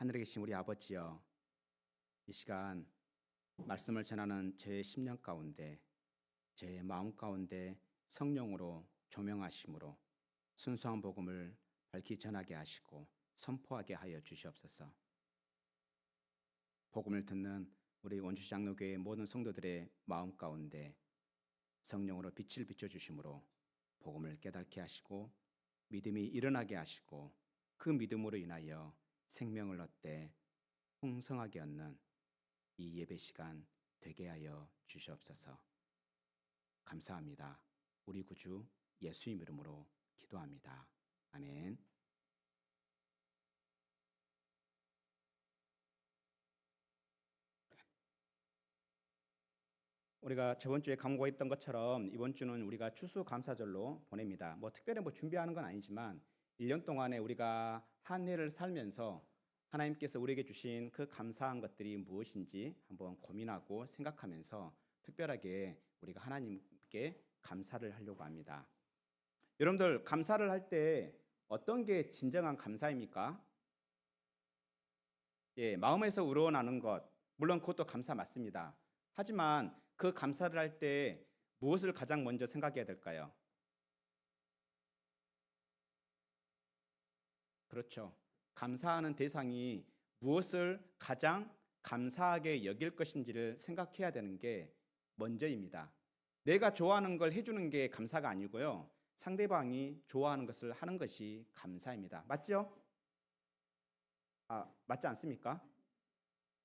하늘에 계신 우리 아버지여, 이 시간 말씀을 전하는 제 심령 가운데, 제 마음 가운데 성령으로 조명하심으로 순수한 복음을 밝히 전하게 하시고 선포하게 하여 주시옵소서. 복음을 듣는 우리 원주 장로교회 모든 성도들의 마음 가운데 성령으로 빛을 비춰주심으로 복음을 깨닫게 하시고 믿음이 일어나게 하시고 그 믿음으로 인하여 생명을 얻되 풍성하게 얻는 이 예배 시간 되게 하여 주시옵소서. 감사합니다. 우리 구주 예수님 이름으로 기도합니다. 아멘. 우리가 저번 주에 강구했던 것처럼 이번 주는 우리가 추수감사절로 보냅니다. 특별히 준비하는 건 아니지만 1년 동안에 우리가 한 해를 살면서 하나님께서 우리에게 주신 그 감사한 것들이 무엇인지 한번 고민하고 생각하면서 특별하게 우리가 하나님께 감사를 하려고 합니다. 여러분들, 감사를 할 때 어떤 게 진정한 감사입니까? 마음에서 우러나는 것, 물론 그것도 감사 맞습니다. 하지만 그 감사를 할 때 무엇을 가장 먼저 생각해야 될까요? 그렇죠. 감사하는 대상이 무엇을 가장 감사하게 여길 것인지를 생각해야 되는 게 먼저입니다. 내가 좋아하는 걸 해주는 게 감사가 아니고요, 상대방이 좋아하는 것을 하는 것이 감사입니다. 맞죠? 맞지 않습니까?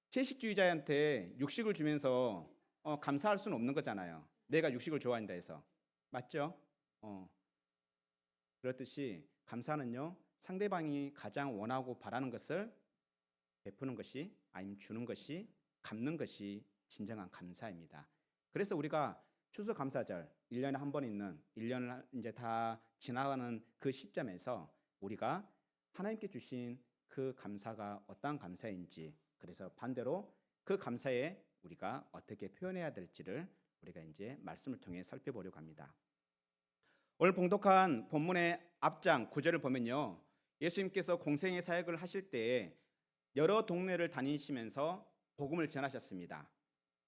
채식주의자한테 육식을 주면서 감사할 수는 없는 거잖아요. 내가 육식을 좋아한다 해서. 맞죠? 그렇듯이 감사는요, 상대방이 가장 원하고 바라는 것을 베푸는 것이, 아니면 주는 것이, 갚는 것이 진정한 감사입니다. 그래서 우리가 추수감사절 1년에 한 번 있는, 1년을 이제 다 지나가는 그 시점에서 우리가 하나님께 주신 그 감사가 어떠한 감사인지, 그래서 반대로 그 감사에 우리가 어떻게 표현해야 될지를 우리가 이제 말씀을 통해 살펴보려고 합니다. 오늘 봉독한 본문의 앞장 9절을 보면요, 예수님께서 공생의 사역을 하실 때에 여러 동네를 다니시면서 복음을 전하셨습니다.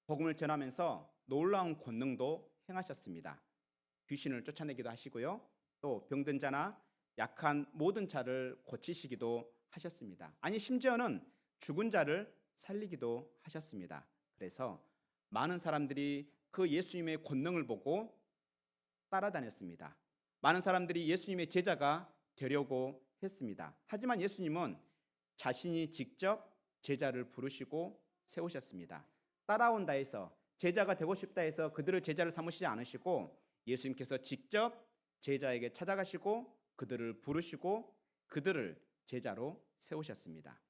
복음을 전하면서 놀라운 권능도 행하셨습니다. 귀신을 쫓아내기도 하시고요, 또 병든 자나 약한 모든 자를 고치시기도 하셨습니다. 아니, 심지어는 죽은 자를 살리기도 하셨습니다. 그래서 많은 사람들이 그 예수님의 권능을 보고 따라다녔습니다. 많은 사람들이 예수님의 제자가 되려고 했습니다. 하지만 예수님은 자신이 직접 제자를 부르시고 세우셨습니다. 따라온다 해서, 제자가 되고 싶다 해서 그들을 제자를 삼으시지 않으시고 예수님께서 직접 제자에게 찾아가시고 그들을 부르시고 그들을 제자로 세우셨습니다.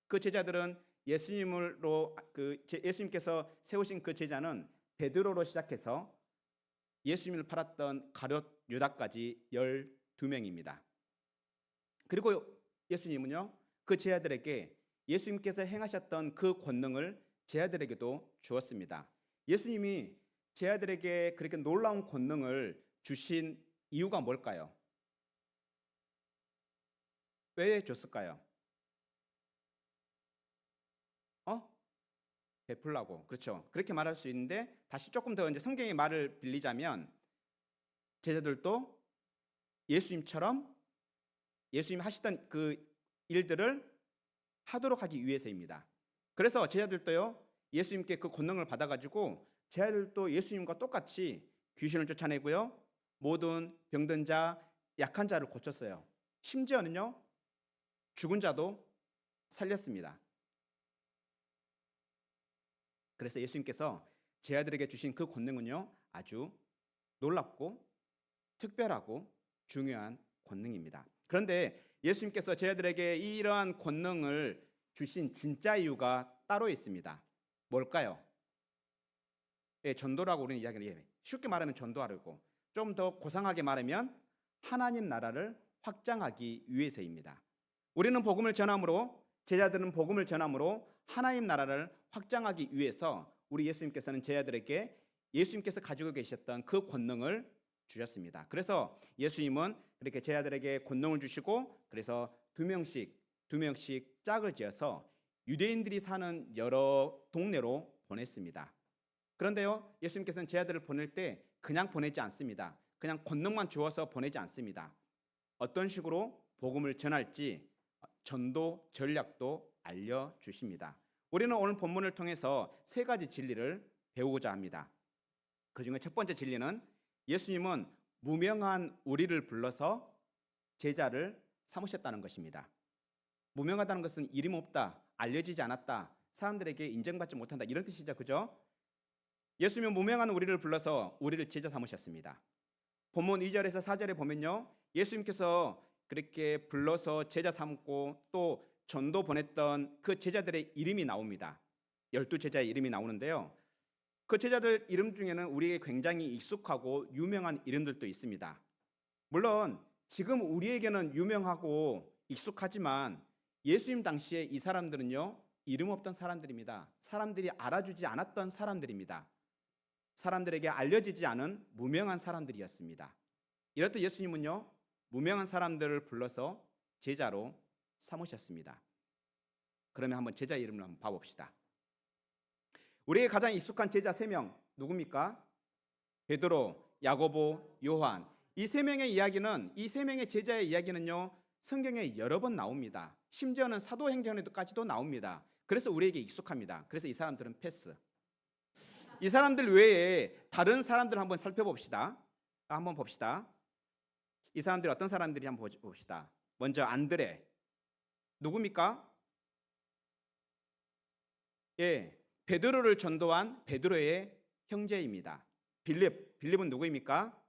그 제자들은 예수님께서 세우신 그 제자는 베드로로 시작해서 예수님을 팔았던 가룟 유다까지 12명입니다. 그리고 예수님은요, 그 제자들에게 예수님께서 행하셨던 그 권능을 제자들에게도 주었습니다. 예수님이 제자들에게 그렇게 놀라운 권능을 주신 이유가 뭘까요? 왜 줬을까요? 베풀라고. 그렇죠. 그렇게 말할 수 있는데, 다시 조금 더 이제 성경의 말을 빌리자면, 제자들도 예수님처럼 예수님 하시던 그 일들을 하도록 하기 위해서입니다. 그래서 제자들도요, 예수님께 그 권능을 받아가지고 제자들도 예수님과 똑같이 귀신을 쫓아내고요, 모든 병든 자, 약한 자를 고쳤어요. 심지어는요, 죽은 자도 살렸습니다. 그래서 예수님께서 제자들에게 주신 그 권능은요, 아주 놀랍고 특별하고 중요한 권능입니다. 그런데 예수님께서 제자들에게 이러한 권능을 주신 진짜 이유가 따로 있습니다. 뭘까요? 전도라고 우리는 이야기를 해요. 쉽게 말하면 전도하려고, 좀 더 고상하게 말하면 하나님 나라를 확장하기 위해서입니다. 우리는 복음을 전함으로, 제자들은 복음을 전함으로 하나님 나라를 확장하기 위해서 우리 예수님께서는 제자들에게 예수님께서 가지고 계셨던 그 권능을 주셨습니다. 그래서 예수님은 그렇게 제자들에게 권능을 주시고, 그래서 2명씩 2명씩 짝을 지어서 유대인들이 사는 여러 동네로 보냈습니다. 그런데요, 예수님께서는 제 아들을 보낼 때 그냥 보내지 않습니다. 그냥 권능만 주어서 보내지 않습니다. 어떤 식으로 복음을 전할지 전도 전략도 알려주십니다. 우리는 오늘 본문을 통해서 세 가지 진리를 배우고자 합니다. 그중에 첫 번째 진리는 예수님은 무명한 우리를 불러서 제자를 삼으셨다는 것입니다. 무명하다는 것은 이름 없다, 알려지지 않았다, 사람들에게 인정받지 못한다, 이런 뜻이죠. 그죠? 예수님은 무명한 우리를 불러서 우리를 제자 삼으셨습니다. 본문 2절에서 4절에 보면요, 예수님께서 그렇게 불러서 제자 삼고 또 전도 보냈던 그 제자들의 이름이 나옵니다. 12제자의 이름이 나오는데요, 그 제자들 이름 중에는 우리에게 굉장히 익숙하고 유명한 이름들도 있습니다. 물론 지금 우리에게는 유명하고 익숙하지만 예수님 당시에 이 사람들은요, 이름 없던 사람들입니다. 사람들이 알아주지 않았던 사람들입니다. 사람들에게 알려지지 않은 무명한 사람들이었습니다. 이럴 때 예수님은요, 무명한 사람들을 불러서 제자로 삼으셨습니다. 그러면 한번 제자 이름을 한번 봐봅시다. 우리에게 가장 익숙한 제자 3명 누굽니까? 베드로, 야고보, 요한. 이 3명의 이야기는, 이 3명의 제자의 이야기는요, 성경에 여러 번 나옵니다. 심지어는 사도행전에까지도 나옵니다. 그래서 우리에게 익숙합니다. 그래서 이 사람들은 패스. 이 사람들 외에 다른 사람들 한번 살펴봅시다. 한번 봅시다. 이 사람들이 어떤 사람들이 한번 봅시다. 먼저 안드레. 누굽니까? 예, 베드로를 전도한 베드로의 형제입니다. 빌립은 누구입니까?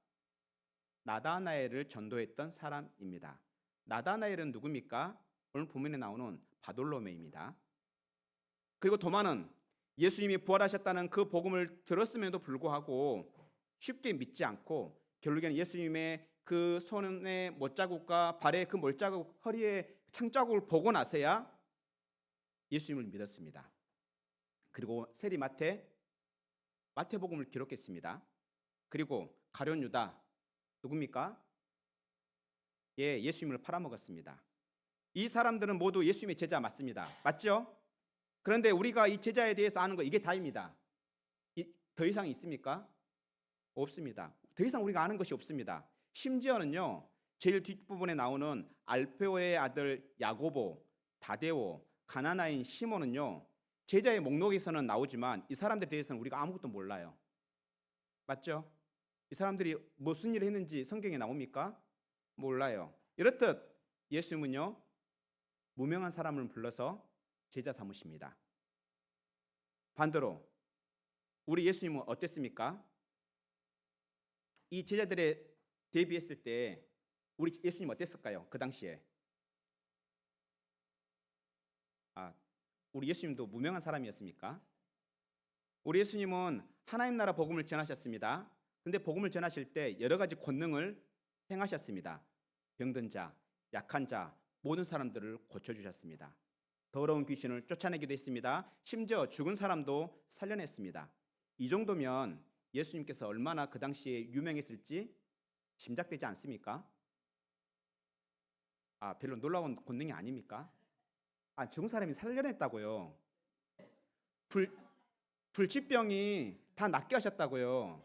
나다나엘을 전도했던 사람입니다. 나다나엘은 누굽니까? 오늘 본문에 나오는 바돌로메입니다. 그리고 도마는 예수님이 부활하셨다는 그 복음을 들었음에도 불구하고 쉽게 믿지 않고 결국에는 예수님의 그 손의 못자국과 발의 그 못자국, 허리의 창자국을 보고 나서야 예수님을 믿었습니다. 그리고 세리 마태복음을 기록했습니다. 그리고 가룟 유다 누굽니까? 예, 예수님을 팔아먹었습니다. 이 사람들은 모두 예수님의 제자 맞습니다. 맞죠? 그런데 우리가 이 제자에 대해서 아는 거 이게 다입니다. 더 이상 있습니까? 없습니다. 더 이상 우리가 아는 것이 없습니다. 심지어는요, 제일 뒷부분에 나오는 알페오의 아들 야고보, 다데오, 가나나인 시몬은요, 제자의 목록에서는 나오지만 이 사람들에 대해서는 우리가 아무것도 몰라요. 맞죠? 이 사람들이 무슨 일을 했는지 성경에 나옵니까? 몰라요. 이렇듯 예수님은요, 무명한 사람을 불러서 제자 삼으십니다. 반대로 우리 예수님은 어땠습니까? 이 제자들에 대비했을 때 우리 예수님 어땠을까요? 그 당시에. 우리 예수님도 무명한 사람이었습니까? 우리 예수님은 하나님 나라 복음을 전하셨습니다. 근데 복음을 전하실 때 여러 가지 권능을 행하셨습니다. 병든 자, 약한 자, 모든 사람들을 고쳐주셨습니다. 더러운 귀신을 쫓아내기도 했습니다. 심지어 죽은 사람도 살려냈습니다. 이 정도면 예수님께서 얼마나 그 당시에 유명했을지 짐작되지 않습니까? 별로 놀라운 권능이 아닙니까? 죽은 사람이 살려냈다고요. 불치병이 다 낫게 하셨다고요.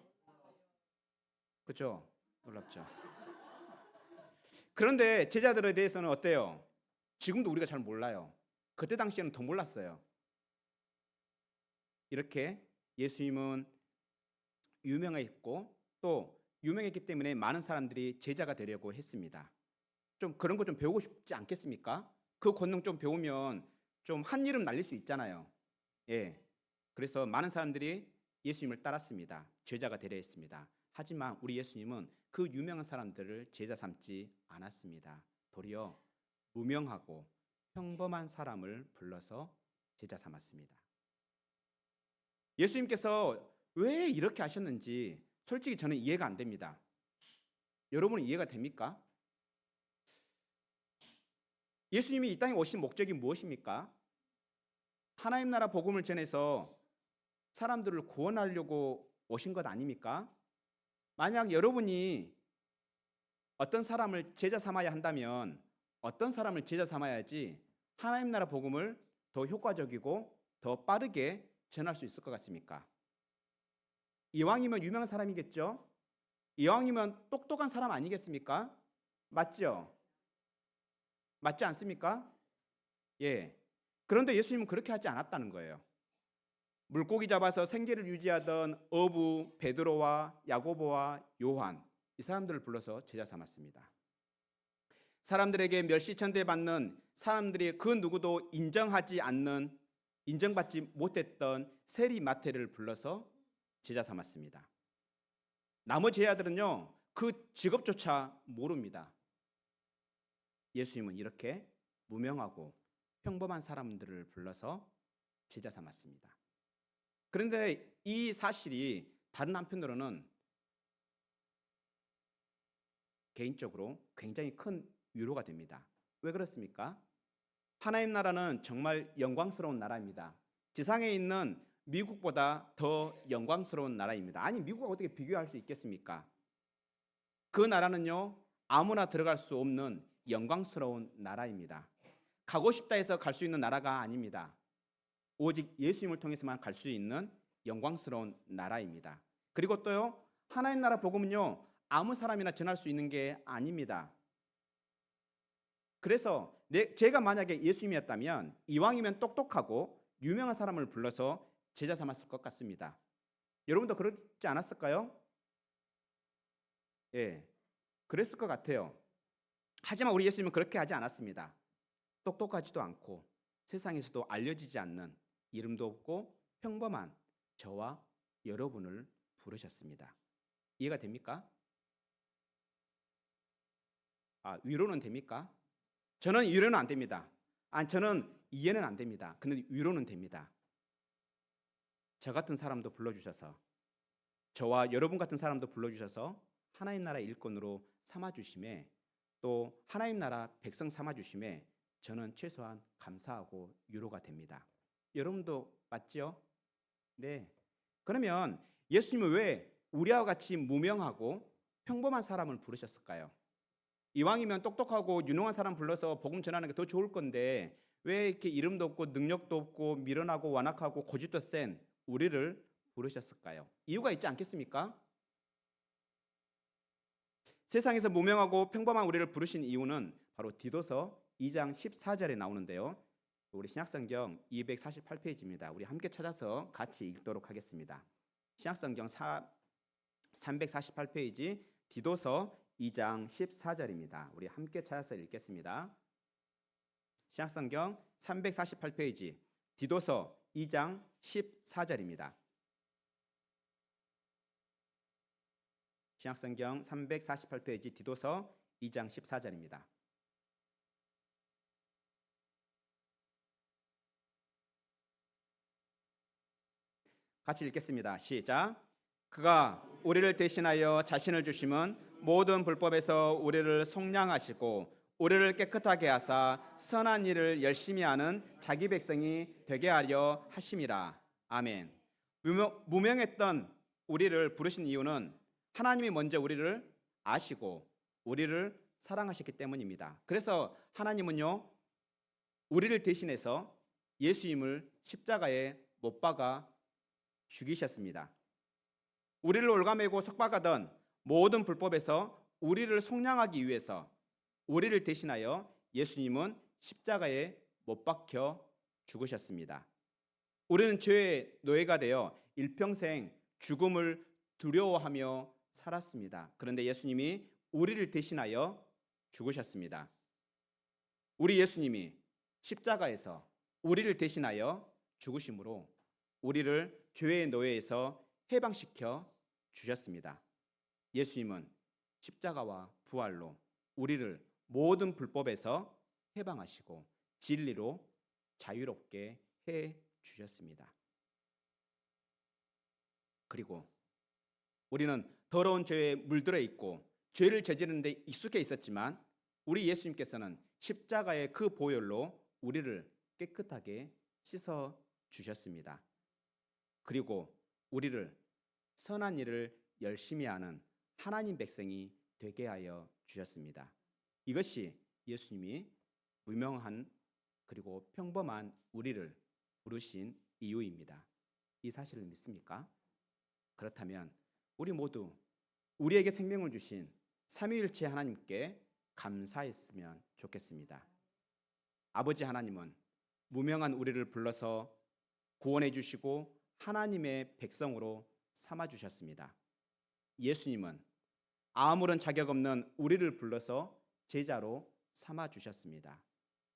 그렇죠? 놀랍죠. 그런데 제자들에 대해서는 어때요? 지금도 우리가 잘 몰라요. 그때 당시에는 더 몰랐어요. 이렇게 예수님은 유명했고 또 유명했기 때문에 많은 사람들이 제자가 되려고 했습니다. 좀 그런 거 좀 배우고 싶지 않겠습니까? 그 권능 좀 배우면 좀 한 이름 날릴 수 있잖아요. 예. 그래서 많은 사람들이 예수님을 따랐습니다. 제자가 되려 했습니다. 하지만 우리 예수님은 그 유명한 사람들을 제자 삼지 않았습니다. 도리어 무명하고 평범한 사람을 불러서 제자 삼았습니다. 예수님께서 왜 이렇게 하셨는지 솔직히 저는 이해가 안 됩니다. 여러분은 이해가 됩니까? 예수님이 이 땅에 오신 목적이 무엇입니까? 하나님 나라 복음을 전해서 사람들을 구원하려고 오신 것 아닙니까? 만약 여러분이 어떤 사람을 제자 삼아야 한다면 어떤 사람을 제자 삼아야지 하나님 나라 복음을 더 효과적이고 더 빠르게 전할 수 있을 것 같습니까? 이왕이면 유명한 사람이겠죠? 이왕이면 똑똑한 사람 아니겠습니까? 맞죠? 맞지 않습니까? 예. 그런데 예수님은 그렇게 하지 않았다는 거예요. 물고기 잡아서 생계를 유지하던 어부 베드로와 야고보와 요한, 이 사람들을 불러서 제자 삼았습니다. 사람들에게 멸시천대 받는, 사람들이 그 누구도 인정받지 못했던 세리 마태를 불러서 제자 삼았습니다. 나머지 제자들은요, 그 직업조차 모릅니다. 예수님은 이렇게 무명하고 평범한 사람들을 불러서 제자 삼았습니다. 그런데 이 사실이 다른 한편으로는 개인적으로 굉장히 큰 위로가 됩니다. 왜 그렇습니까? 하나님 나라는 정말 영광스러운 나라입니다. 지상에 있는 미국보다 더 영광스러운 나라입니다. 아니, 미국과 어떻게 비교할 수 있겠습니까? 그 나라는요, 아무나 들어갈 수 없는 영광스러운 나라입니다. 가고 싶다 해서 갈 수 있는 나라가 아닙니다. 오직 예수님을 통해서만 갈 수 있는 영광스러운 나라입니다. 그리고 또요, 하나님 나라 복음은요, 아무 사람이나 전할 수 있는 게 아닙니다. 그래서 제가 만약에 예수님이었다면 이왕이면 똑똑하고 유명한 사람을 불러서 제자 삼았을 것 같습니다. 여러분도 그렇지 않았을까요? 예, 그랬을 것 같아요. 하지만 우리 예수님은 그렇게 하지 않았습니다. 똑똑하지도 않고 세상에서도 알려지지 않는, 이름도 없고 평범한 저와 여러분을 부르셨습니다. 이해가 됩니까? 위로는 됩니까? 저는 위로는 안 됩니다. 저는 이해는 안 됩니다. 근데 위로는 됩니다. 저 같은 사람도 불러주셔서, 저와 여러분 같은 사람도 불러주셔서 하나님 나라 일꾼으로 삼아주심에, 또 하나님 나라 백성 삼아주심에 저는 최소한 감사하고 위로가 됩니다. 여러분도 맞죠? 네. 그러면 예수님은 왜 우리와 같이 무명하고 평범한 사람을 부르셨을까요? 이왕이면 똑똑하고 유능한 사람 불러서 복음 전하는 게 더 좋을 건데 왜 이렇게 이름도 없고 능력도 없고 미련하고 완악하고 고집도 센 우리를 부르셨을까요? 이유가 있지 않겠습니까? 세상에서 무명하고 평범한 우리를 부르신 이유는 바로 디도서 2장 14절에 나오는데요. 우리 신약성경 248페이지입니다. 우리 함께 찾아서 같이 읽도록 하겠습니다. 신약성경 348페이지 디도서 2장 14절입니다. 우리 함께 찾아서 읽겠습니다. 신약성경 348페이지 디도서 2장 14절입니다. 신약성경 348페이지 디도서 2장 14절입니다. 같이 읽겠습니다. 시작. 그가 우리를 대신하여 자신을 주심은 모든 불법에서 우리를 속량하시고 우리를 깨끗하게 하사 선한 일을 열심히 하는 자기 백성이 되게 하려 하심이라. 아멘. 무명했던 우리를 부르신 이유는 하나님이 먼저 우리를 아시고 우리를 사랑하셨기 때문입니다. 그래서 하나님은요, 우리를 대신해서 예수님을 십자가에 못 박아 죽이셨습니다. 우리를 올가매고 속박하던 모든 불법에서 우리를 속량하기 위해서 우리를 대신하여 예수님은 십자가에 못 박혀 죽으셨습니다. 우리는 죄의 노예가 되어 일평생 죽음을 두려워하며 살았습니다. 그런데 예수님이 우리를 대신하여 죽으셨습니다. 우리 예수님이 십자가에서 우리를 대신하여 죽으심으로 우리를 죄의 노예에서 해방시켜 주셨습니다. 예수님은 십자가와 부활로 우리를 모든 불법에서 해방하시고 진리로 자유롭게 해 주셨습니다. 그리고 우리는 더러운 죄에 물들어 있고 죄를 저지르는 데 익숙해 있었지만 우리 예수님께서는 십자가의 그 보혈로 우리를 깨끗하게 씻어 주셨습니다. 그리고 우리를 선한 일을 열심히 하는 하나님 백성이 되게 하여 주셨습니다. 이것이 예수님이 무명한 그리고 평범한 우리를 부르신 이유입니다. 이 사실을 믿습니까? 그렇다면 우리 모두 우리에게 생명을 주신 삼위일체 하나님께 감사했으면 좋겠습니다. 아버지 하나님은 무명한 우리를 불러서 구원해 주시고 하나님의 백성으로 삼아 주셨습니다. 예수님은 아무런 자격 없는 우리를 불러서 제자로 삼아 주셨습니다.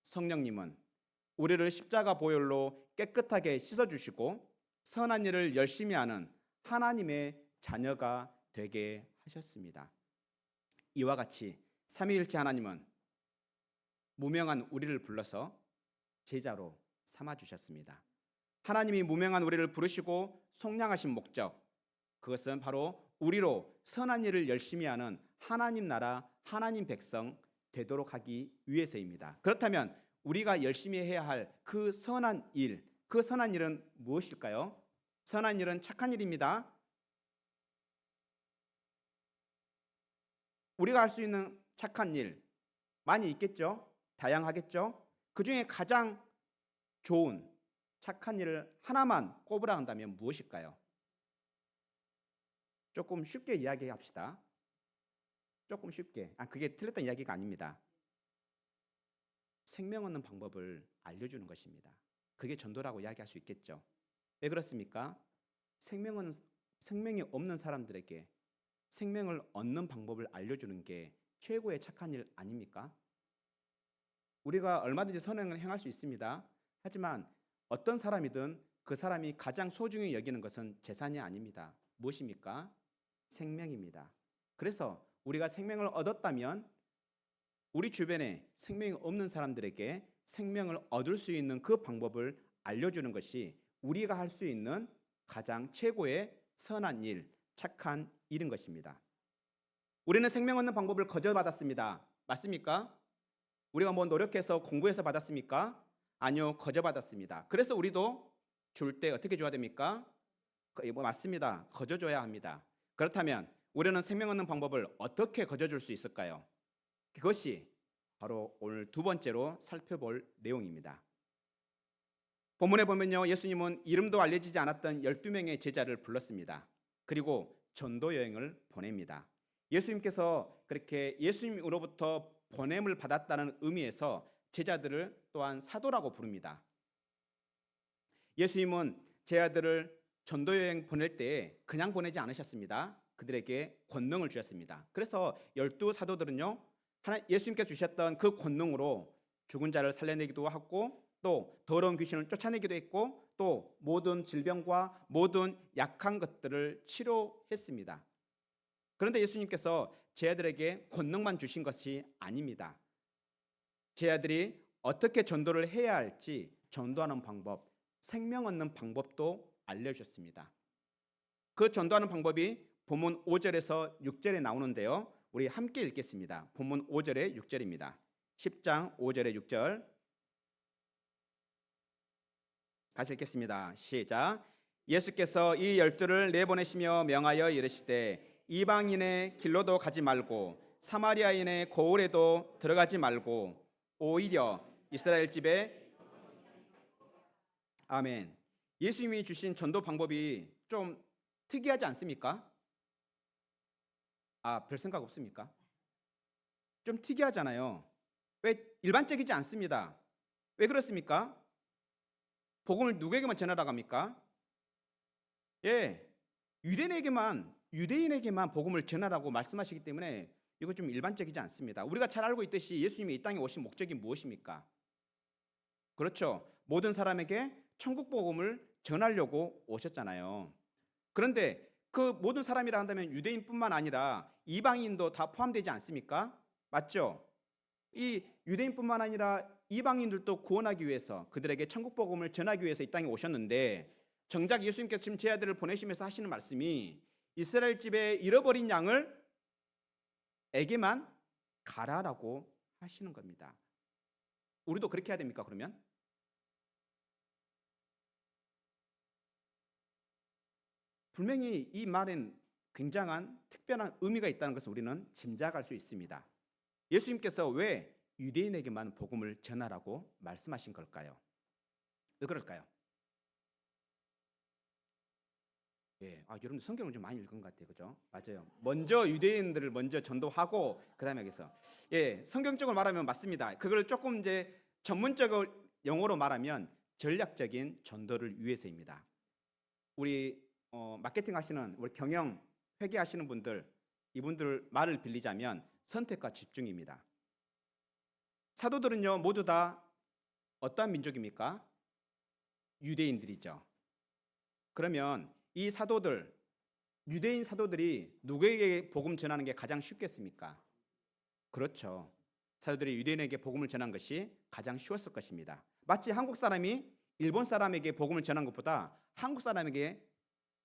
성령님은 우리를 십자가 보혈로 깨끗하게 씻어 주시고 선한 일을 열심히 하는 하나님의 자녀가 되게 하셨습니다. 이와 같이 삼위일체 하나님은 무명한 우리를 불러서 제자로 삼아 주셨습니다. 하나님이 무명한 우리를 부르시고 속량하신 목적, 그것은 바로 우리로 선한 일을 열심히 하는 하나님 나라, 하나님 백성 되도록 하기 위해서입니다. 그렇다면 우리가 열심히 해야 할 그 선한 일, 그 선한 일은 무엇일까요? 선한 일은 착한 일입니다. 우리가 할 수 있는 착한 일 많이 있겠죠? 다양하겠죠? 그 중에 가장 좋은 착한 일을 하나만 꼽으라 한다면 무엇일까요? 조금 쉽게 이야기합시다. 조금 쉽게. 그게 틀렸던 이야기가 아닙니다. 생명 얻는 방법을 알려주는 것입니다. 그게 전도라고 이야기할 수 있겠죠. 왜 그렇습니까? 생명이 없는 사람들에게 생명을 얻는 방법을 알려주는 게 최고의 착한 일 아닙니까? 우리가 얼마든지 선행을 행할 수 있습니다. 하지만 어떤 사람이든 그 사람이 가장 소중히 여기는 것은 재산이 아닙니다. 무엇입니까? 생명입니다. 그래서 우리가 생명을 얻었다면 우리 주변에 생명이 없는 사람들에게 생명을 얻을 수 있는 그 방법을 알려주는 것이 우리가 할 수 있는 가장 최고의 선한 일, 착한 일인 것입니다. 우리는 생명 얻는 방법을 거저받았습니다. 맞습니까? 우리가 뭐 노력해서 공부해서 받았습니까? 아니요, 거저받았습니다. 그래서 우리도 줄 때 어떻게 줘야 됩니까? 맞습니다. 거저줘야 합니다. 그렇다면 우리는 생명 얻는 방법을 어떻게 거저줄 수 있을까요? 그것이 바로 오늘 두 번째로 살펴볼 내용입니다. 본문에 보면요, 예수님은 이름도 알려지지 않았던 12명의 제자를 불렀습니다. 그리고 전도 여행을 보냅니다. 예수님께서 그렇게 예수님으로부터 보냄을 받았다는 의미에서 제자들을 또한 사도라고 부릅니다. 예수님은 제자들을 전도 여행 보낼 때에 그냥 보내지 않으셨습니다. 그들에게 권능을 주셨습니다. 그래서 12사도들은요, 예수님께서 주셨던 그 권능으로 죽은 자를 살려내기도 하고 또 더러운 귀신을 쫓아내기도 했고 또 모든 질병과 모든 약한 것들을 치료했습니다. 그런데 예수님께서 제자들에게 권능만 주신 것이 아닙니다. 제자들이 어떻게 전도를 해야 할지 전도하는 방법, 생명 얻는 방법도 알려주셨습니다. 그 전도하는 방법이 본문 5절에서 6절에 나오는데요. 우리 함께 읽겠습니다. 본문 5절에 6절입니다. 10장 5절에 6절 같이 읽겠습니다. 시작. 예수께서 이 12를 내보내시며 명하여 이르시되 이방인의 길로도 가지 말고 사마리아인의 고을에도 들어가지 말고 오히려 이스라엘 집에 아멘. 예수님이 주신 전도 방법이 좀 특이하지 않습니까? 별 생각 없습니까? 좀 특이하잖아요. 왜 일반적이지 않습니다. 왜 그렇습니까? 복음을 누구에게만 전하라고 합니까? 유대인에게만 복음을 전하라고 말씀하시기 때문에 이거 좀 일반적이지 않습니다. 우리가 잘 알고 있듯이 예수님이 이 땅에 오신 목적이 무엇입니까? 그렇죠. 모든 사람에게 천국 복음을 전하려고 오셨잖아요. 그런데 그 모든 사람이라 한다면 유대인뿐만 아니라 이방인도 다 포함되지 않습니까? 맞죠? 이 유대인뿐만 아니라 이방인들도 구원하기 위해서 그들에게 천국 복음을 전하기 위해서 이 땅에 오셨는데 정작 예수님께서 지금 제자들을 보내시면서 하시는 말씀이 이스라엘 집에 잃어버린 양을 에게만 가라라고 하시는 겁니다. 우리도 그렇게 해야 됩니까, 그러면? 분명히 이 말엔 굉장한 특별한 의미가 있다는 것을 우리는 짐작할 수 있습니다. 예수님께서 왜 유대인에게만 복음을 전하라고 말씀하신 걸까요? 왜 그럴까요? 예, 여러분 성경을 좀 많이 읽은 것 같아요, 그죠? 맞아요. 먼저 유대인들을 먼저 전도하고 그다음에 여기서 성경적으로 말하면 맞습니다. 그걸 조금 이제 전문적으로 영어로 말하면 전략적인 전도를 위해서입니다. 우리 마케팅 하시는 우리 경영 회계 하시는 분들 이분들 말을 빌리자면 선택과 집중입니다. 사도들은요 모두 다 어떠한 민족입니까? 유대인들이죠. 그러면 이 사도들 유대인 사도들이 누구에게 복음 전하는 게 가장 쉽겠습니까? 그렇죠. 사도들이 유대인에게 복음을 전한 것이 가장 쉬웠을 것입니다. 마치 한국 사람이 일본 사람에게 복음을 전한 것보다 한국 사람에게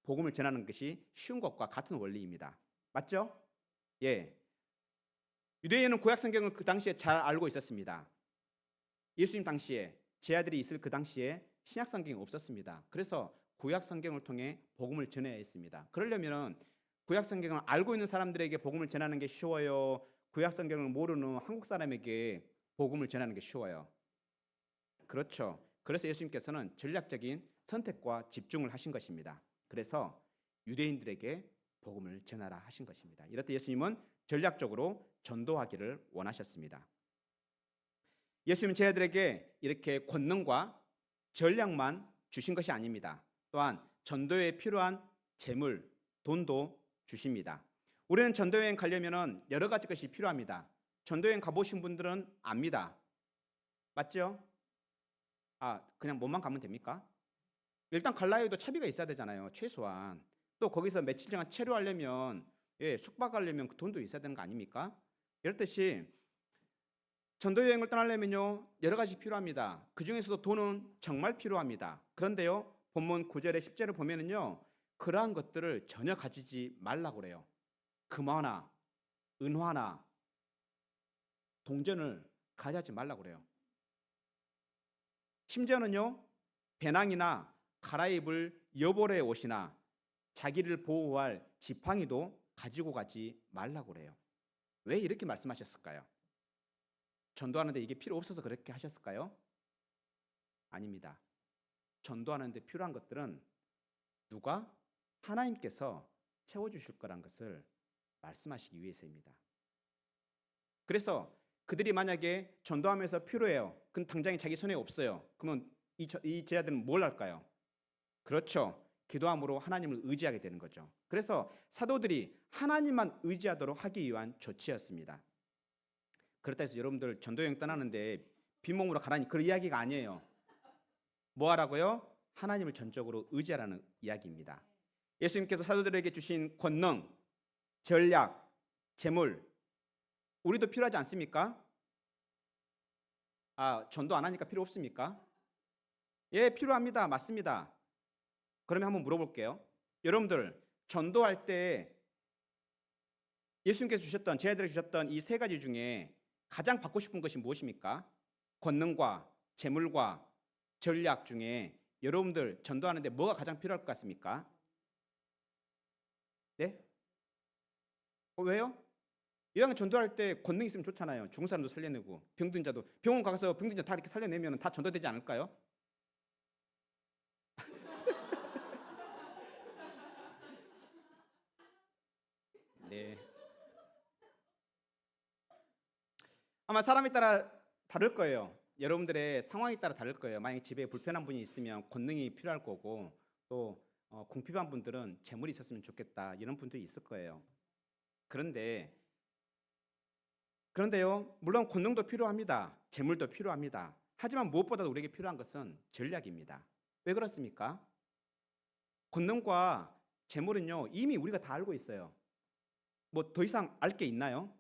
복음을 전하는 것이 쉬운 것과 같은 원리입니다. 맞죠? 예. 유대인은 구약 성경을 그 당시에 잘 알고 있었습니다. 예수님 당시에 제 아들이 있을 그 당시에 신약 성경이 없었습니다. 그래서 구약 성경을 통해 복음을 전해야 했습니다. 그러려면 구약 성경을 알고 있는 사람들에게 복음을 전하는 게 쉬워요? 구약 성경을 모르는 한국 사람에게 복음을 전하는 게 쉬워요? 그렇죠. 그래서 예수님께서는 전략적인 선택과 집중을 하신 것입니다. 그래서 유대인들에게 복음을 전하라 하신 것입니다. 이럴 때 예수님은 전략적으로 전도하기를 원하셨습니다. 예수님은 제자들에게 이렇게 권능과 전략만 주신 것이 아닙니다. 또한 전도에 필요한 재물, 돈도 주십니다. 우리는 전도여행 가려면 여러 가지 것이 필요합니다. 전도여행 가보신 분들은 압니다. 맞죠? 그냥 몸만 가면 됩니까? 일단 갈라 해도 차비가 있어야 되잖아요. 최소한. 또 거기서 며칠간 체류하려면 숙박하려면 그 돈도 있어야 되는 거 아닙니까? 이렇듯이 전도여행을 떠나려면요 여러 가지 필요합니다. 그 중에서도 돈은 정말 필요합니다. 그런데요 본문 9절에 10절을 보면은요 그러한 것들을 전혀 가지지 말라고 그래요. 금화나 은화나 동전을 가져지 말라고 그래요. 심지어는요 배낭이나 갈아입을 여벌의 옷이나 자기를 보호할 지팡이도 가지고 가지 말라고 그래요. 왜 이렇게 말씀하셨을까요? 전도하는데 이게 필요 없어서 그렇게 하셨을까요? 아닙니다. 전도하는데 필요한 것들은 누가? 하나님께서 채워주실 거란 것을 말씀하시기 위해서입니다. 그래서 그들이 만약에 전도하면서 필요해요. 그럼 당장에 자기 손에 없어요. 그러면 이 제자들은 뭘 할까요? 그렇죠. 기도함으로 하나님을 의지하게 되는 거죠. 그래서 사도들이 하나님만 의지하도록 하기 위한 조치였습니다. 그렇다 해서 여러분들 전도여행 떠나는데 빈몸으로 가라니 그런 이야기가 아니에요. 뭐 하라고요? 하나님을 전적으로 의지하라는 이야기입니다. 예수님께서 사도들에게 주신 권능, 전략, 재물 우리도 필요하지 않습니까? 전도 안 하니까 필요 없습니까? 예, 필요합니다. 맞습니다. 그러면 한번 물어볼게요. 여러분들 전도할 때 예수님께서 주셨던 제자들에게 주셨던 이 세 가지 중에 가장 받고 싶은 것이 무엇입니까? 권능과 재물과 전략 중에 여러분들 전도하는데 뭐가 가장 필요할 것 같습니까? 네? 왜요? 이왕 전도할 때 권능 있으면 좋잖아요. 죽은 사람도 살려내고 병든 자도 병원 가서 병든 자 다 이렇게 살려내면 다 전도되지 않을까요? 네. 아마 사람에 따라 다를 거예요. 여러분들의 상황에 따라 다를 거예요. 만약 집에 불편한 분이 있으면 권능이 필요할 거고 또 궁핍한 분들은 재물이 있었으면 좋겠다 이런 분들이 있을 거예요. 그런데요 물론 권능도 필요합니다. 재물도 필요합니다. 하지만 무엇보다도 우리에게 필요한 것은 전략입니다. 왜 그렇습니까? 권능과 재물은요 이미 우리가 다 알고 있어요. 뭐 더 이상 알 게 있나요?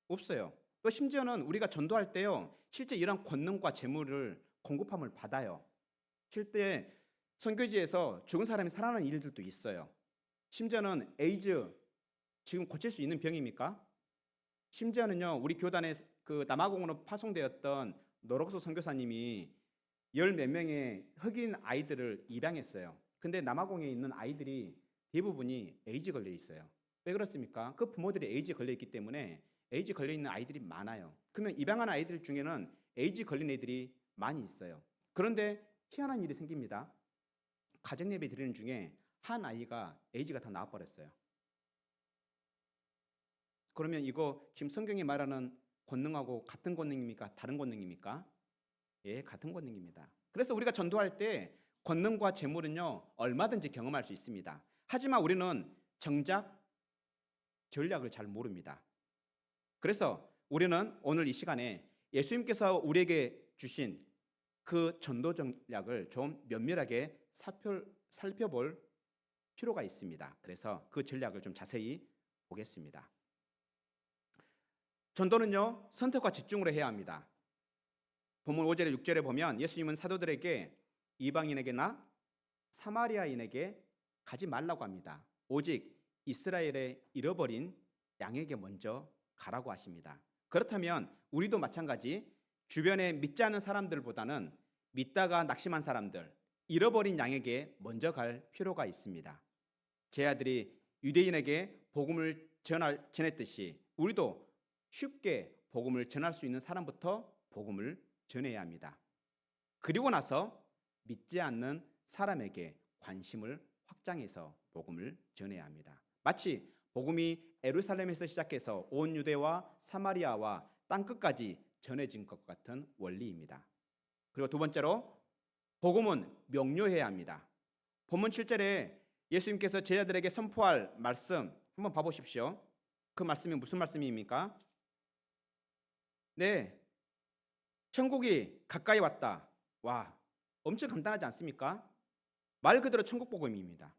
없어요. 또 심지어는 우리가 전도할 때요 실제 이런 권능과 재물을 공급함을 받아요. 실제 선교지에서 죽은 사람이 살아나는 일들도 있어요. 심지어는 에이즈 지금 고칠 수 있는 병입니까? 심지어는요 우리 교단에 그 남아공으로 파송되었던 노록소 선교사님이 열 몇 명의 흑인 아이들을 입양했어요. 근데 남아공에 있는 아이들이 대부분이 에이즈 걸려 있어요. 왜 그렇습니까? 그 부모들이 에이즈 걸려 있기 때문에 에이즈 걸려 있는 아이들이 많아요. 그러면 입양한 아이들 중에는 에이즈 걸린 애들이 많이 있어요. 그런데 희한한 일이 생깁니다. 가정 예배 드리는 중에 한 아이가 에이즈가 다 나와버렸어요. 그러면 이거 지금 성경이 말하는 권능하고 같은 권능입니까? 다른 권능입니까? 예, 같은 권능입니다. 그래서 우리가 전도할 때 권능과 재물은요 얼마든지 경험할 수 있습니다. 하지만 우리는 정작 전략을 잘 모릅니다. 그래서 우리는 오늘 이 시간에 예수님께서 우리에게 주신 그 전도 전략을 좀 면밀하게 살펴볼 필요가 있습니다. 그래서 그 전략을 좀 자세히 보겠습니다. 전도는요 선택과 집중으로 해야 합니다. 본문 5절에 6절에 보면 예수님은 사도들에게 이방인에게나 사마리아인에게 가지 말라고 합니다. 오직 이스라엘의 잃어버린 양에게 먼저 가라고 하십니다. 그렇다면 우리도 마찬가지 주변에 믿지 않는 사람들보다는 믿다가 낙심한 사람들, 잃어버린 양에게 먼저 갈 필요가 있습니다. 제 아들이 유대인에게 복음을 전했듯이 우리도 쉽게 복음을 전할 수 있는 사람부터 복음을 전해야 합니다. 그리고 나서 믿지 않는 사람에게 관심을 확장해서 복음을 전해야 합니다. 마치 복음이 예루살렘에서 시작해서 온 유대와 사마리아와 땅끝까지 전해진 것 같은 원리입니다. 그리고 두 번째로 복음은 명료해야 합니다. 본문 7절에 예수님께서 제자들에게 선포할 말씀 한번 봐보십시오. 그 말씀이 무슨 말씀입니까? 네, 천국이 가까이 왔다. 와, 엄청 간단하지 않습니까? 말 그대로 천국 복음입니다.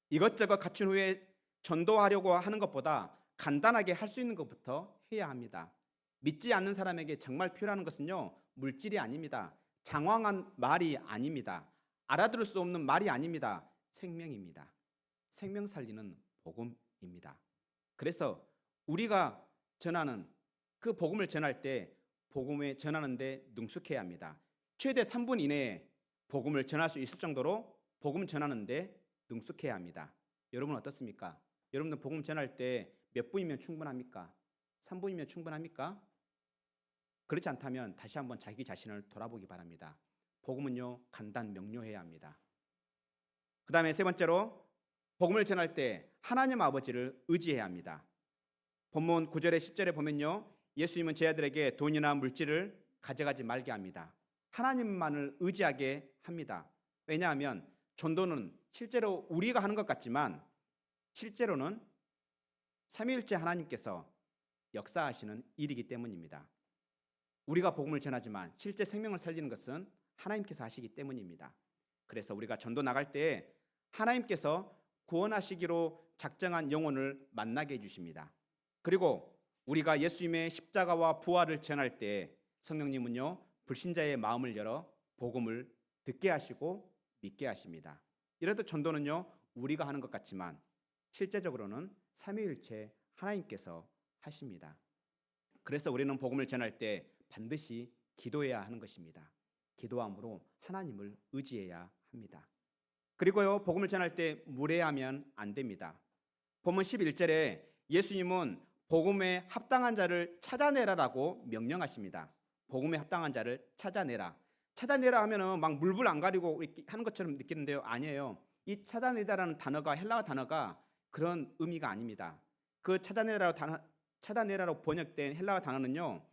이것저것 갖춘 후에 전도하려고 하는 것보다 간단하게 할 수 있는 것부터 해야 합니다. 믿지 않는 사람에게 정말 필요한 것은요 물질이 아닙니다. 장황한 말이 아닙니다. 알아들을 수 없는 말이 아닙니다. 생명입니다. 생명 살리는 복음입니다. 그래서 우리가 전하는 그 복음을 전할 때 복음을 전하는데 능숙해야 합니다. 최대 3분 이내에 복음을 전할 수 있을 정도로 복음 전하는데 능숙해야 합니다. 여러분 어떻습니까? 여러분들 복음 전할 때 몇 분이면 충분합니까? 3분이면 충분합니까? 그렇지 않다면 다시 한번 자기 자신을 돌아보기 바랍니다. 복음은요 간단 명료해야 합니다. 그 다음에 세 번째로 복음을 전할 때 하나님 아버지를 의지해야 합니다. 본문 9절에 10절에 보면요 예수님은 제자들에게 돈이나 물질을 가져가지 말게 합니다. 하나님만을 의지하게 합니다. 왜냐하면 전도는 실제로 우리가 하는 것 같지만 실제로는 삼위일체 하나님께서 역사하시는 일이기 때문입니다. 우리가 복음을 전하지만 실제 생명을 살리는 것은 하나님께서 하시기 때문입니다. 그래서 우리가 전도 나갈 때 하나님께서 구원하시기로 작정한 영혼을 만나게 해주십니다. 그리고 우리가 예수님의 십자가와 부활을 전할 때 성령님은요 불신자의 마음을 열어 복음을 듣게 하시고 믿게 하십니다. 이래도 전도는요 우리가 하는 것 같지만 실제적으로는 삼위일체 하나님께서 하십니다. 그래서 우리는 복음을 전할 때 반드시 기도해야 하는 것입니다. 기도함으로 하나님을 의지해야 합니다. 그리고요 복음을 전할 때 무례하면 안 됩니다. 본문 11절에 예수님은 복음에 합당한 자를 찾아내라라고 명령하십니다. 복음에 합당한 자를 찾아내라. 찾아내라 하면은 막 물불 안 가리고 하는 것처럼 느끼는데요. 아니에요. 이 찾아내다라는 단어가 헬라어 단어가 그런 의미가 아닙니다. 그 찾아내라로 번역된 헬라어 단어는요.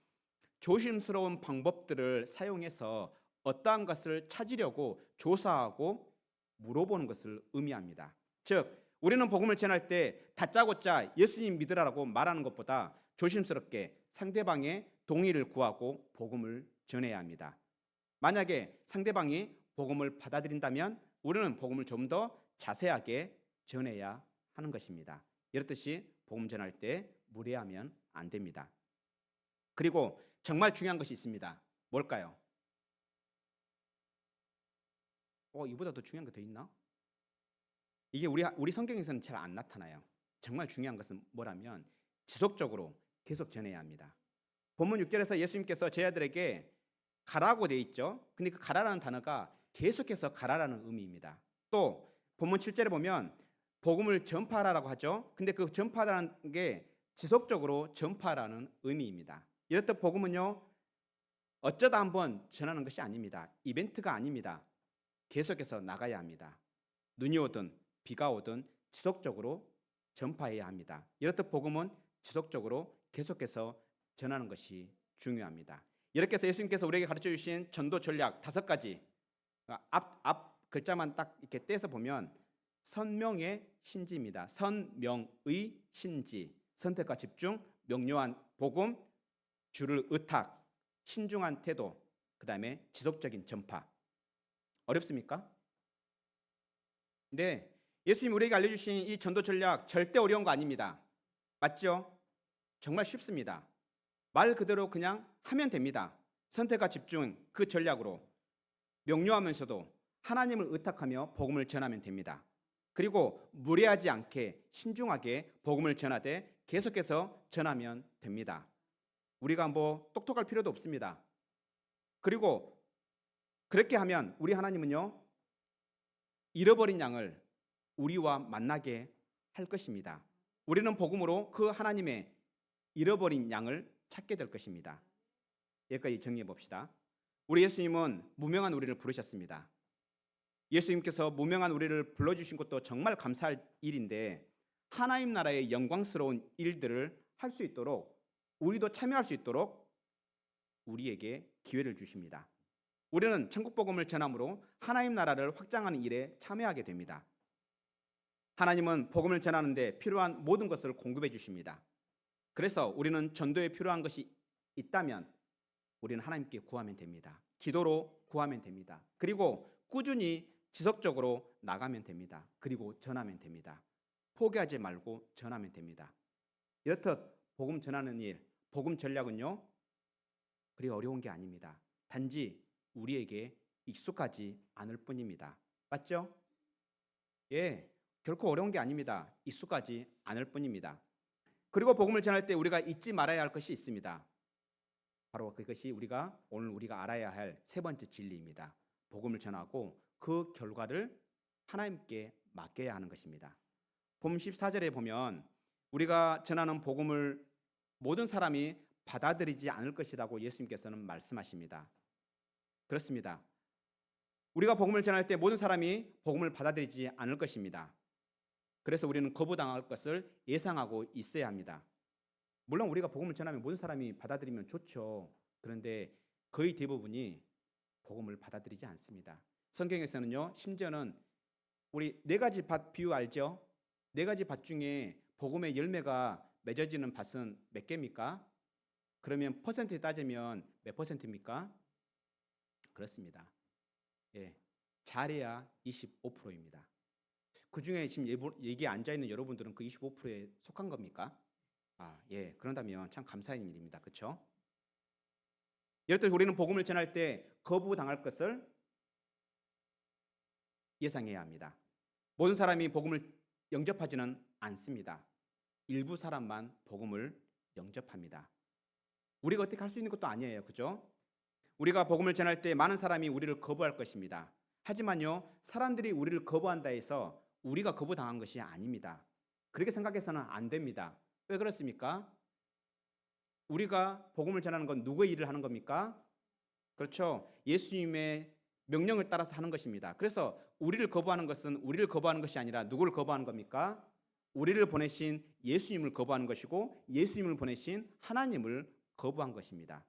조심스러운 방법들을 사용해서 어떠한 것을 찾으려고 조사하고 물어보는 것을 의미합니다. 즉 우리는 복음을 전할 때 다짜고짜 예수님 믿으라고 말하는 것보다 조심스럽게 상대방의 동의를 구하고 복음을 전해야 합니다. 만약에 상대방이 복음을 받아들인다면 우리는 복음을 좀 더 자세하게 전해야 하는 것입니다. 이렇듯이 복음 전할 때 무례하면 안 됩니다. 그리고 정말 중요한 것이 있습니다. 뭘까요? 이보다 더 중요한 게 더 있나? 이게 우리 성경에서는 잘 안 나타나요. 정말 중요한 것은 뭐라면 지속적으로 계속 전해야 합니다. 본문 6절에서 예수님께서 제자들에게 가라고 돼 있죠. 근데 그 가라라는 단어가 계속해서 가라라는 의미입니다. 또 본문 7절에 보면 복음을 전파하라고 하죠. 근데 그 전파라는 게 지속적으로 전파라는 의미입니다. 이렇듯 복음은요, 어쩌다 한번 전하는 것이 아닙니다. 이벤트가 아닙니다. 계속해서 나가야 합니다. 눈이 오든 비가 오든 지속적으로 전파해야 합니다. 이렇듯 복음은 지속적으로 계속해서 전하는 것이 중요합니다. 이렇게 해서 예수님께서 우리에게 가르쳐 주신 전도 전략 5가지, 앞 글자만 딱 이렇게 떼서 보면 선명의 신지입니다. 선명의 신지, 선택과 집중, 명료한 복음, 주를 의탁, 신중한 태도, 그 다음에 지속적인 전파. 어렵습니까? 네, 예수님 우리에게 알려주신 이 전도 전략 절대 어려운 거 아닙니다. 맞죠? 정말 쉽습니다. 말 그대로 그냥 하면 됩니다. 선택과 집중, 그 전략으로 명료하면서도 하나님을 의탁하며 복음을 전하면 됩니다. 그리고 무례하지 않게 신중하게 복음을 전하되 계속해서 전하면 됩니다. 우리가 뭐 똑똑할 필요도 없습니다. 그리고 그렇게 하면 우리 하나님은요, 잃어버린 양을 우리와 만나게 할 것입니다. 우리는 복음으로 그 하나님의 잃어버린 양을 찾게 될 것입니다. 여기까지 정리해 봅시다. 우리 예수님은 무명한 우리를 부르셨습니다. 예수님께서 무명한 우리를 불러주신 것도 정말 감사할 일인데, 하나님 나라의 영광스러운 일들을 할 수 있도록, 우리도 참여할 수 있도록 우리에게 기회를 주십니다. 우리는 천국 복음을 전함으로 하나님 나라를 확장하는 일에 참여하게 됩니다. 하나님은 복음을 전하는데 필요한 모든 것을 공급해 주십니다. 그래서 우리는 전도에 필요한 것이 있다면 우리는 하나님께 구하면 됩니다. 기도로 구하면 됩니다. 그리고 꾸준히 지속적으로 나가면 됩니다. 그리고 전하면 됩니다. 포기하지 말고 전하면 됩니다. 이렇듯 복음 전하는 일, 복음 전략은요, 그리 어려운 게 아닙니다. 단지 우리에게 익숙하지 않을 뿐입니다. 맞죠? 예, 결코 어려운 게 아닙니다. 익숙하지 않을 뿐입니다. 그리고 복음을 전할 때 우리가 잊지 말아야 할 것이 있습니다. 바로 그것이 오늘 우리가 알아야 할 세 번째 진리입니다. 복음을 전하고 그 결과를 하나님께 맡겨야 하는 것입니다. 본 14절에 보면 우리가 전하는 복음을 모든 사람이 받아들이지 않을 것이라고 예수님께서는 말씀하십니다. 그렇습니다. 우리가 복음을 전할 때 모든 사람이 복음을 받아들이지 않을 것입니다. 그래서 우리는 거부당할 것을 예상하고 있어야 합니다. 물론 우리가 복음을 전하면 모든 사람이 받아들이면 좋죠. 그런데 거의 대부분이 복음을 받아들이지 않습니다. 성경에서는요, 심지어는 우리 4가지 밭 비유 알죠? 4가지 밭 중에 복음의 열매가 맺어지는 밭은 몇 개입니까? 그러면 퍼센트에 따지면 몇 퍼센트입니까? 그렇습니다. 예, 잘해야 25%입니다. 그 중에 지금 여기에 앉아 있는 여러분들은 그 25%에 속한 겁니까? 예, 그런다면 참 감사한 일입니다. 그렇죠? 이렇듯 우리는 복음을 전할 때 거부당할 것을 예상해야 합니다. 모든 사람이 복음을 영접하지는 않습니다. 일부 사람만 복음을 영접합니다. 우리가 어떻게 할 수 있는 것도 아니에요. 그죠? 우리가 복음을 전할 때 많은 사람이 우리를 거부할 것입니다. 하지만요, 사람들이 우리를 거부한다 해서 우리가 거부당한 것이 아닙니다. 그렇게 생각해서는 안 됩니다. 왜 그렇습니까? 우리가 복음을 전하는 건 누구의 일을 하는 겁니까? 그렇죠. 예수님의 명령을 따라서 하는 것입니다. 그래서 우리를 거부하는 것은 우리를 거부하는 것이 아니라 누구를 거부하는 겁니까? 우리를 보내신 예수님을 거부하는 것이고 예수님을 보내신 하나님을 거부한 것입니다.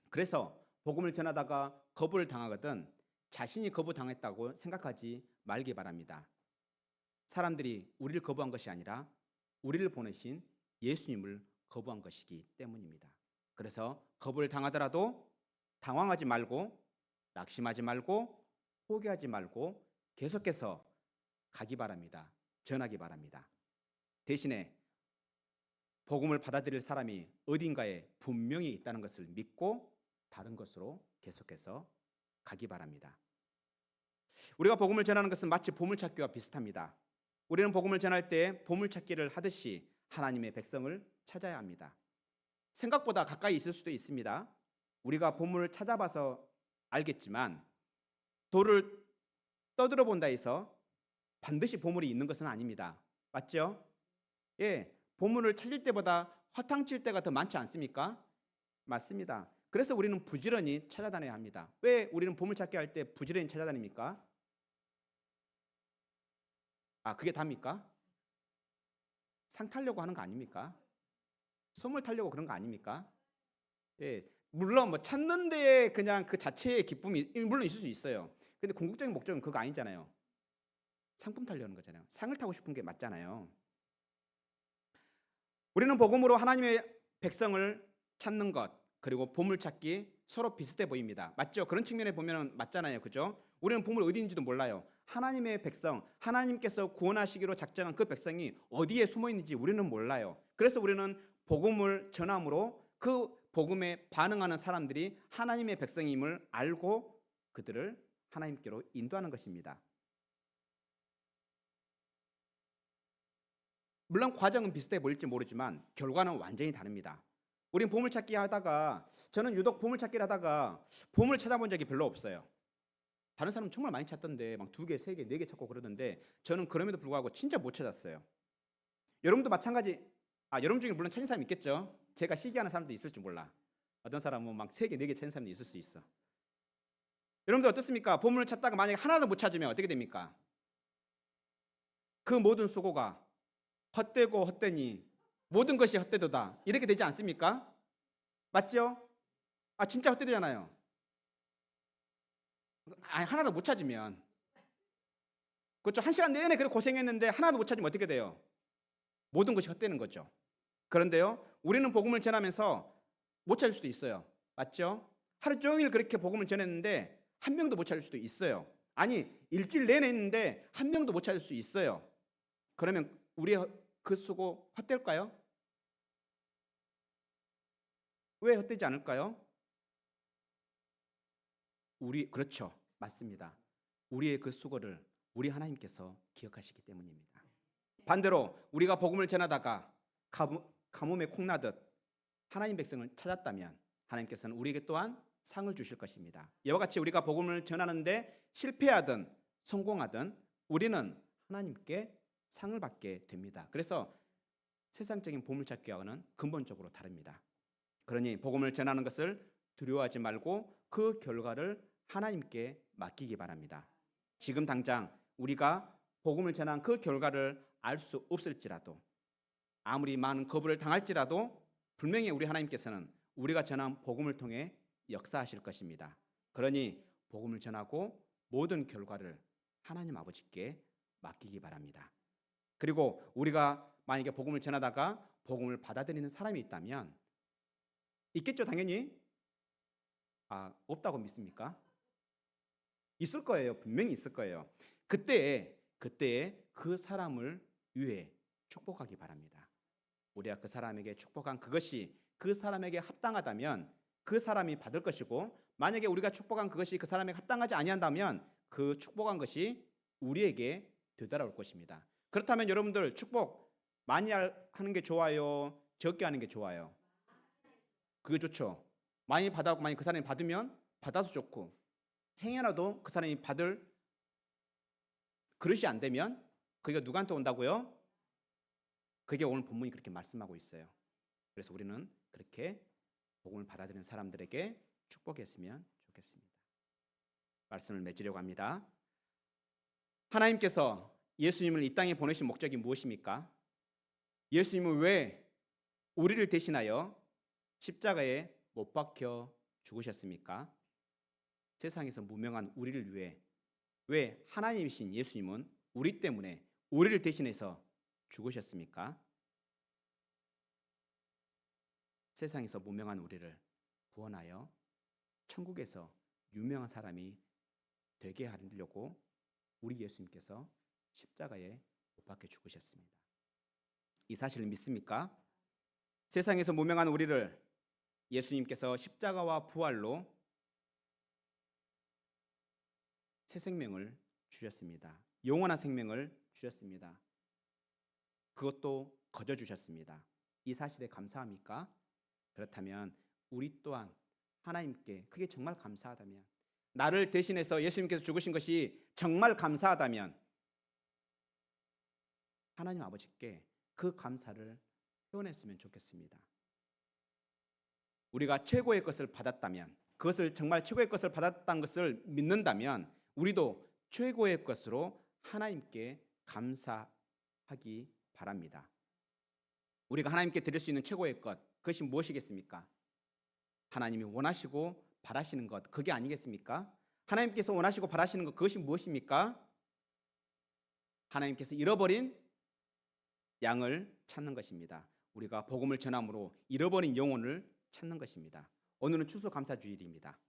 그래서 복음을 전하다가 거부를 당하거든 자신이 거부당했다고 생각하지 말기 바랍니다. 사람들이 우리를 거부한 것이 아니라 우리를 보내신 예수님을 거부한 것이기 때문입니다. 그래서 거부를 당하더라도 당황하지 말고 낙심하지 말고 포기하지 말고 계속해서 가기 바랍니다. 전하기 바랍니다. 대신에 복음을 받아들일 사람이 어딘가에 분명히 있다는 것을 믿고 다른 것으로 계속해서 가기 바랍니다. 우리가 복음을 전하는 것은 마치 보물찾기와 비슷합니다. 우리는 복음을 전할 때 보물찾기를 하듯이 하나님의 백성을 찾아야 합니다. 생각보다 가까이 있을 수도 있습니다. 우리가 보물을 찾아봐서 알겠지만 돌을 떠들어 본다 해서 반드시 보물이 있는 것은 아닙니다. 맞죠? 예, 보물을 찾을 때보다 허탕칠 때가 더 많지 않습니까? 맞습니다. 그래서 우리는 부지런히 찾아다녀야 합니다. 왜 우리는 보물찾기 할 때 부지런히 찾아다닙니까? 그게 답니까? 상 타려고 하는 거 아닙니까? 선물 타려고 그런 거 아닙니까? 예, 물론 뭐 찾는 데에 그냥 그 자체의 기쁨이 물론 있을 수 있어요. 근데 궁극적인 목적은 그거 아니잖아요. 상품 타려는 거잖아요. 상을 타고 싶은 게 맞잖아요. 우리는 복음으로 하나님의 백성을 찾는 것 그리고 보물찾기 서로 비슷해 보입니다. 맞죠? 그런 측면에 보면 맞잖아요. 그죠? 우리는 보물 어디 있는지도 몰라요. 하나님의 백성, 하나님께서 구원하시기로 작정한 그 백성이 어디에 숨어 있는지 우리는 몰라요. 그래서 우리는 복음을 전함으로 그 복음에 반응하는 사람들이 하나님의 백성임을 알고 그들을 하나님께로 인도하는 것입니다. 물론 과정은 비슷해 보일지 모르지만 결과는 완전히 다릅니다. 우린 보물찾기 하다가 저는 유독 보물찾기를 하다가 보물 찾아본 적이 별로 없어요. 다른 사람은 정말 많이 찾던데 막 2개, 3개, 4개 찾고 그러던데 저는 그럼에도 불구하고 진짜 못 찾았어요. 여러분도 마찬가지. 여러분 중에 물론 찾은 사람 있겠죠. 제가 시기하는 사람도 있을지 몰라. 어떤 사람은 막 3개, 4개 찾은 사람도 있을 수 있어. 여러분들 어떻습니까? 보물을 찾다가 만약에 하나도 못 찾으면 어떻게 됩니까? 그 모든 수고가 헛되고 헛되니 모든 것이 헛되도다 이렇게 되지 않습니까? 맞죠? 진짜 헛되잖아요. 하나도 못 찾으면 그렇죠. 1시간 내내 그렇게 고생했는데 하나도 못 찾으면 어떻게 돼요? 모든 것이 헛되는 거죠. 그런데요, 우리는 복음을 전하면서 못 찾을 수도 있어요. 맞죠? 하루 종일 그렇게 복음을 전했는데 한 명도 못 찾을 수도 있어요. 아니, 일주일 내내 했는데 한 명도 못 찾을 수 있어요. 그러면 우리의 그 수고 헛될까요? 왜 헛되지 않을까요? 그렇죠. 맞습니다. 우리의 그 수고를 우리 하나님께서 기억하시기 때문입니다. 반대로 우리가 복음을 전하다가 가뭄에 콩나듯 하나님 백성을 찾았다면 하나님께서는 우리에게 또한 상을 주실 것입니다. 이와 같이 우리가 복음을 전하는데 실패하든 성공하든 우리는 하나님께 상을 받게 됩니다. 그래서 세상적인 보물찾기와는 근본적으로 다릅니다. 그러니 복음을 전하는 것을 두려워하지 말고 그 결과를 하나님께 맡기기 바랍니다. 지금 당장 우리가 복음을 전한 그 결과를 알 수 없을지라도 아무리 많은 거부를 당할지라도 분명히 우리 하나님께서는 우리가 전한 복음을 통해 역사하실 것입니다. 그러니 복음을 전하고 모든 결과를 하나님 아버지께 맡기기 바랍니다. 그리고 우리가 만약에 복음을 전하다가 복음을 받아들이는 사람이 있다면 있겠죠, 당연히. 없다고 믿습니까? 있을 거예요. 분명히 있을 거예요. 그때에 그 사람을 위해 축복하기 바랍니다. 우리가 그 사람에게 축복한 그것이 그 사람에게 합당하다면 그 사람이 받을 것이고, 만약에 우리가 축복한 그것이 그 사람에게 합당하지 아니한다면 그 축복한 것이 우리에게 되돌아올 것입니다. 그렇다면 여러분들 축복 많이 하는 게 좋아요? 적게 하는 게 좋아요? 그게 좋죠. 많이 받아고 만약 그 사람이 받으면 받아도 좋고, 행여라도 그 사람이 받을 그릇이 안 되면 그게 누구한테 온다고요? 그게 오늘 본문이 그렇게 말씀하고 있어요. 그래서 우리는 그렇게 복음을 받아들이는 사람들에게 축복했으면 좋겠습니다. 말씀을 맺으려고 합니다. 하나님께서 예수님을 이 땅에 보내신 목적이 무엇입니까? 예수님은 왜 우리를 대신하여 십자가에 못 박혀 죽으셨습니까? 세상에서 무명한 우리를 위해 왜 하나님이신 예수님은 우리 때문에 우리를 대신해서 죽으셨습니까? 세상에서 무명한 우리를 구원하여 천국에서 유명한 사람이 되게 하려고 우리 예수님께서 십자가에 못 박혀 죽으셨습니다. 이 사실을 믿습니까? 세상에서 무명한 우리를 예수님께서 십자가와 부활로 새 생명을 주셨습니다. 영원한 생명을 주셨습니다. 그것도 거저 주셨습니다. 이 사실에 감사합니까? 그렇다면 우리 또한 하나님께 그게 정말 감사하다면, 나를 대신해서 예수님께서 죽으신 것이 정말 감사하다면 하나님 아버지께 그 감사를 표현했으면 좋겠습니다. 우리가 최고의 것을 받았다면, 그것을 정말 최고의 것을 받았다는 것을 믿는다면 우리도 최고의 것으로 하나님께 감사하기 바랍니다. 우리가 하나님께 드릴 수 있는 최고의 것, 그것이 무엇이겠습니까? 하나님이 원하시고 바라시는 것, 그게 아니겠습니까? 하나님께서 원하시고 바라시는 것, 그것이 무엇입니까? 하나님께서 잃어버린 양을 찾는 것입니다. 우리가 복음을 전함으로 잃어버린 영혼을 찾는 것입니다. 오늘은 추수감사주일입니다.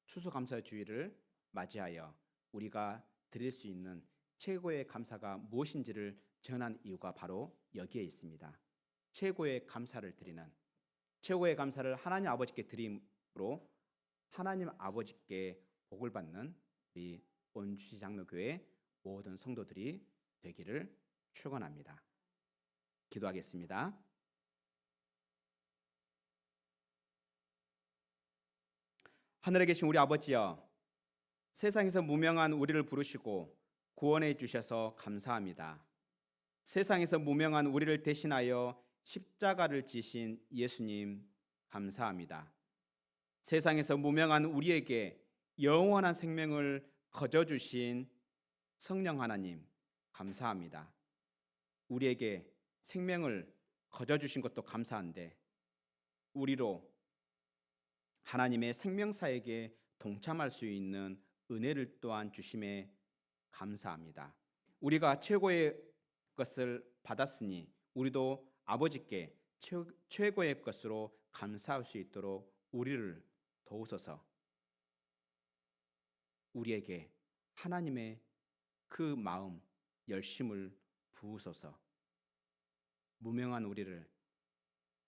추수감사주일을 맞이하여 우리가 드릴 수 있는 최고의 감사가 무엇인지를 전한 이유가 바로 여기에 있습니다. 최고의 감사를 드리는, 최고의 감사를 하나님 아버지께 드림으로 하나님 아버지께 복을 받는 우리 온주시 장로교회 모든 성도들이 되기를 축원합니다. 기도하겠습니다. 하늘에 계신 우리 아버지여, 세상에서 무명한 우리를 부르시고 구원해 주셔서 감사합니다. 세상에서 무명한 우리를 대신하여 십자가를 지신 예수님 감사합니다. 세상에서 무명한 우리에게 영원한 생명을 거저 주신 성령 하나님 감사합니다. 우리에게 생명을 거저 주신 것도 감사한데 우리로 하나님의 생명사에게 동참할 수 있는 은혜를 또한 주심에 감사합니다. 우리가 최고의 것을 받았으니 우리도 아버지께 최고의 것으로 감사할 수 있도록 우리를 도우소서. 우리에게 하나님의 그 마음, 열심을 부으소서. 무명한 우리를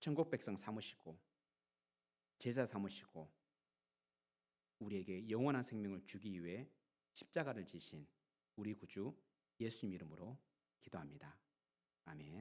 천국 백성 삼으시고 제자 삼으시고 우리에게 영원한 생명을 주기 위해 십자가를 지신 우리 구주 예수님 이름으로 기도합니다. 아멘.